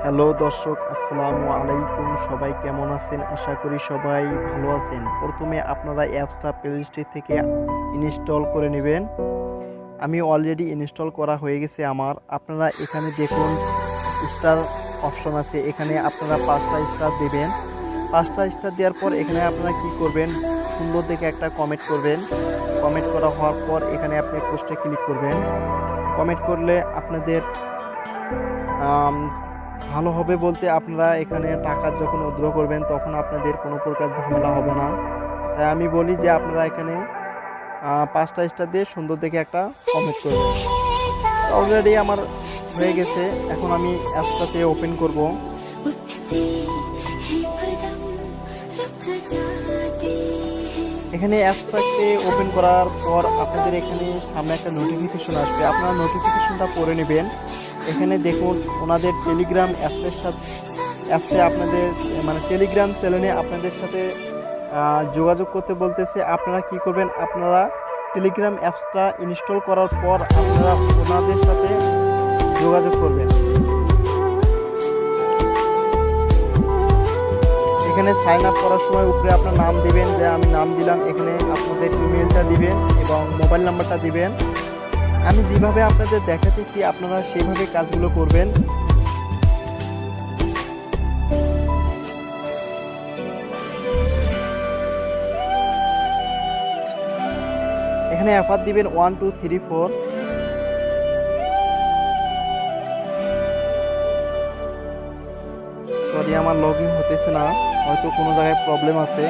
Hello দর্শক, আসসালামু আলাইকুম। সবাই কেমন আছেন? আশা করি সবাই ভালো আছেন। প্রথমে আপনারা অ্যাপসটা প্লে স্টোর থেকে ইনস্টল করে নেবেন। আমি অলরেডি ইনস্টল করা হয়ে গেছে আমার। আপনারা এখানে দেখুন স্টার অপশন আছে, এখানে আপনারা 5টা স্টার দেবেন। 5টা স্টার দেওয়ার পর এখানে আপনারা কি করবেন, সুন্দর দেখে একটা কমেন্ট করবেন। কমেন্ট করা হওয়ার পর এখানে আপনি পোস্টে ক্লিক করবেন। কমেন্ট করলে আপনাদের ভালো হবে বলতে, আপনারা এখানে টাকা যখন উইথড্র করবেন তখন আপনাদের কোনো প্রকার ঝামেলা হবে না। তাই আমি বলি যে আপনারা এখানে 5টা স্টার দিয়ে সুন্দর দেখে একটা কমেন্ট করবেন। অলরেডি আমার হয়ে গেছে। এখন আমি অ্যাপসটাতে ওপেন করব। এখানে অ্যাপসটাকে ওপেন করার পর আপনাদের এখানে সামনে একটা নোটিফিকেশন আসবে, আপনারা নোটিফিকেশনটা পড়ে নেবেন। এখানে দেখুন ওনাদের টেলিগ্রাম অ্যাপসে আপনাদের মানে টেলিগ্রাম চ্যানেলে আপনাদের সাথে যোগাযোগ করতে বলতেছে। আপনারা কি করবেন, আপনারা টেলিগ্রাম অ্যাপসটা ইনস্টল করার পর আপনারা ওনাদের সাথে যোগাযোগ করবেন। এখানে সাইন আপ করার সময় উপরে আপনার নাম দিবেন, যে আমি নাম দিলাম। এখানে আপনাদের ইমেলটা দিবেন এবং মোবাইল নাম্বারটা দিবেন। আমি যেভাবে আপনাদের দেখাতেছি আপনারা সেইভাবে কাজগুলো করবেন। এখানে অ্যাপার দিবেন 1 2 3 4। সরি, আমার লগ ইন হতেছে না, হয়তো কোনো জায়গায় প্রবলেম আছে।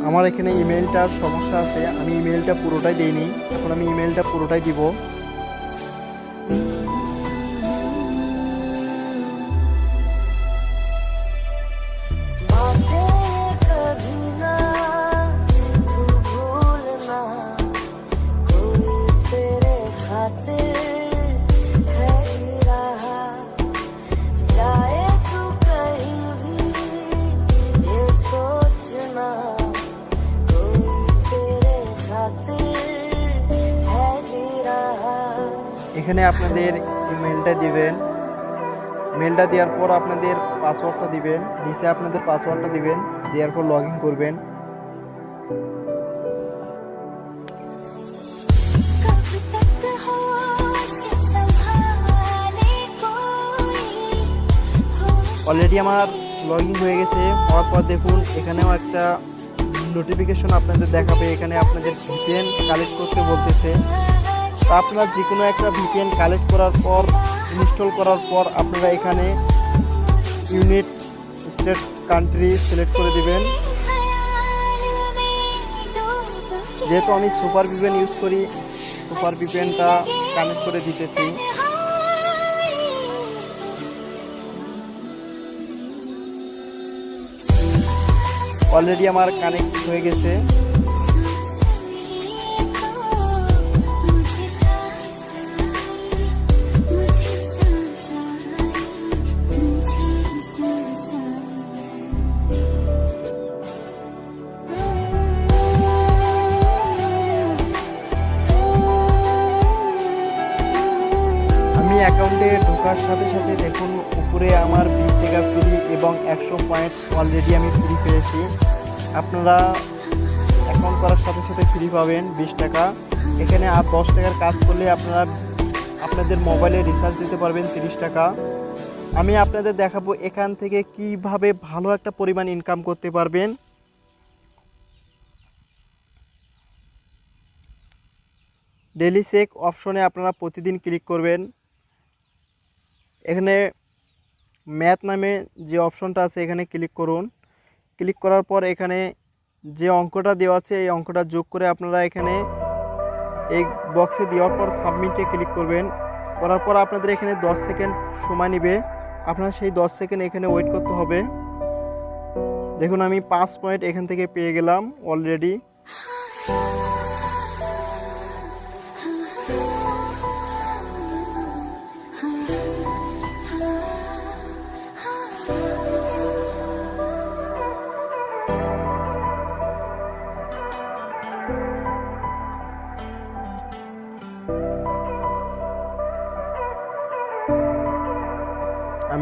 আমার এখানে ইমেলটার সমস্যা আছে, আমি ইমেলটা পুরোটাই দিইনি। এখন আমি ইমেলটা পুরোটাই দিব। এখানে আপনাদের ইমেলটা দিবেন। মেলটা দেওয়ার পর আপনাদের পাসওয়ার্ডটা দিবেন, নিচে আপনাদের পাসওয়ার্ডটা দিবেন, দেওয়ার পর লগ ইন করবেন। অলরেডি আমার লগ ইন হয়ে গেছে। হওয়ার পর দেখুন এখানেও একটা নোটিফিকেশন আপনাদের দেখাবে। এখানে আপনাদের ভিপিএন কালেক্ট করতে বলতেছে। তা আপনারা যে কোনো একটা ভিপিএন কালেক্ট করার পর ইনস্টল করার পর আপনারা এখানে ইউনিট স্টেট কান্ট্রি সিলেক্ট করে দিবেন। যেহেতু আমি সুপার ভিপিএন ইউজ করি, সুপার ভিপিএনটা কানেক্ট করে দিতেছি। অলরেডি আমার কানেক্ট হয়ে গেছে। অ্যাকাউন্টে ঢোকার সাথে সাথে দেখুন উপরে আমার 20 টাকা ফ্রি এবং 100 পয়েন্ট অলরেডি আমি ফ্রি পেয়েছি। আপনারা অ্যাকাউন্ট করার সাথে সাথে ফ্রি পাবেন 20 টাকা। এখানে আর 10 টাকার কাজ করলে আপনারা আপনাদের মোবাইলে রিচার্জ দিতে পারবেন 30 টাকা। আমি আপনাদের দেখাবো এখান থেকে কিভাবে ভালো একটা পরিমাণ ইনকাম করতে পারবেন। ডেইলি চেক অপশনে আপনারা প্রতিদিন ক্লিক করবেন। এখানে ম্যাথ নামে যে অপশনটা আছে এখানে ক্লিক করুন। ক্লিক করার পর এখানে যে অঙ্কটা দেওয়া আছে এই অঙ্কটা যোগ করে আপনারা এখানে এই বক্সে দেওয়ার পর সাবমিটে ক্লিক করবেন। করার পর আপনাদের এখানে 10 সেকেন্ড সময় নেবে। আপনারা সেই 10 সেকেন্ড এখানে ওয়েট করতে হবে। দেখুন আমি 5 পয়েন্ট এখান থেকে পেয়ে গেলাম অলরেডি।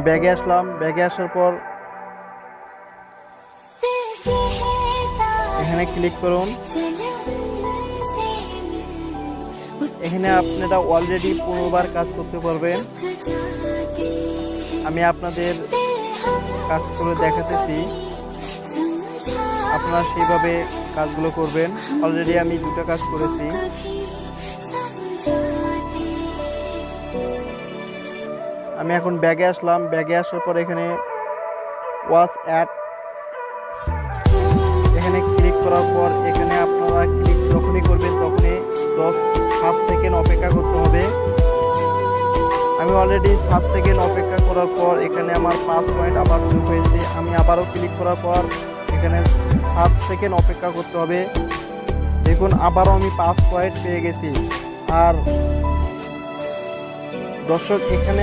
ব্যাগে আসলাম। ব্যাগে আসার পর এখানে ক্লিক করুন। এখানে আপনারা অলরেডি 15 বার কাজ করতে পারবেন। আমি আপনাদের কাজ করে দেখাতেছি, আপনারা সেইভাবে কাজগুলো করবেন। অলরেডি আমি 2টা কাজ করেছি। আমি এখন ব্যাগে আসলাম। ব্যাগে আসার পর এখানে ওয়াচ অ্যাড, এখানে ক্লিক করার পর এখানে আপনারা ক্লিক যখনই করবেন তখনই 7 সেকেন্ড অপেক্ষা করতে হবে। আমি অলরেডি 7 সেকেন্ড অপেক্ষা করার পর এখানে আমার 5 পয়েন্ট আবার যোগ হয়েছে। আমি আবারও ক্লিক করার পর এখানে 7 সেকেন্ড অপেক্ষা করতে হবে। দেখুন আবারও আমি 5 পয়েন্ট পেয়ে গেছি। আর দর্শক এখানে